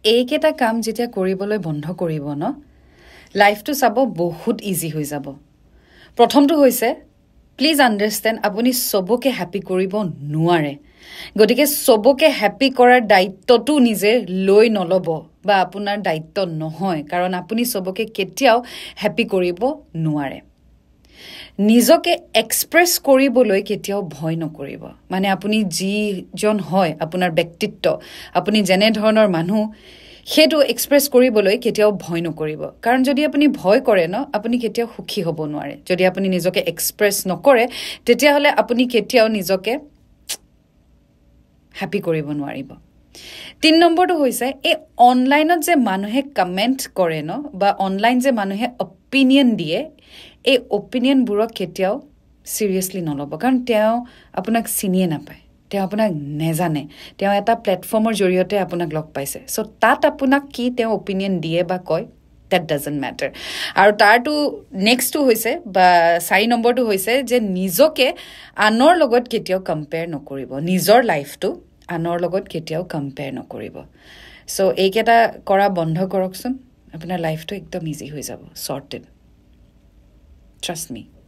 এইকেইটা কাম যেতিয়া কৰিবলৈ বন্ধ কৰিব ন লাইফটো চাব বহুত ইজি হৈ যাব প্ৰথমটো হৈছে প্লিজ আণ্ডাৰষ্টেণ্ড আপুনি সবকে হ্যাপি কৰিব নোৱাৰে গতিকে সবকে হ্যাপি কৰাৰ দায়িত্বটো নিজে লৈ নলব বা আপোনাৰ দায়িত্ব নহয় কাৰণ আপুনি সবকে কেতিয়াও হ্যাপি কৰিব নোৱাৰে নিজকে এক্সপ্ৰেছ কৰিবলৈ কেতিয়াও ভয় নকৰিব মানে আপুনি যিজন হয় আপোনাৰ ব্যক্তিত্ব আপুনি যেনে ধৰণৰ মানুহ সেইটো এক্সপ্ৰেছ কৰিবলৈ কেতিয়াও ভয় নকৰিব কাৰণ যদি আপুনি ভয় কৰে ন আপুনি কেতিয়াও সুখী হ'ব নোৱাৰে যদি আপুনি নিজকে এক্সপ্ৰেছ নকৰে তেতিয়া হলে আপুনি কেতিয়াও নিজকে হ্যাপি কৰিব নোৱাৰিব 3 নম্বৰটো হৈছে এই অনলাইনত যে মানুহে কমেন্ট কৰে ন বা অনলাইন যে মানুহে অপিনিয়ন দিয়ে এই অপিনিয়ন বুৰক কেতিয়াও সিৰিয়াসলি নলব কাৰণ তেওঁ আপোনাক চিনিয়ে নাপায় তেওঁ আপোনাক নেজানে তেওঁ এটা প্ল্যাটফৰ্মৰ জৰিয়তে আপোনাক লগ পাইছে সো তাত আপোনাক কি তেওঁ অপিনিয়ন দিয়ে বা কয় that doesn't matter আৰু তাৰটো নেক্সটটো হৈছে বা 4 নম্বৰটো হৈছে যে নিজকে আনৰ লগত কেতিয়াও কম্পেয়াৰ নকৰিব নিজৰ লাইফটো আনৰ লগত কেতিয়াও কম্পেয়াৰ নকৰিব সো এইকেইটা কৰা বন্ধ কৰকচোন আপোনাৰ লাইফটো একদম ইজি হৈ যাব sorted trust me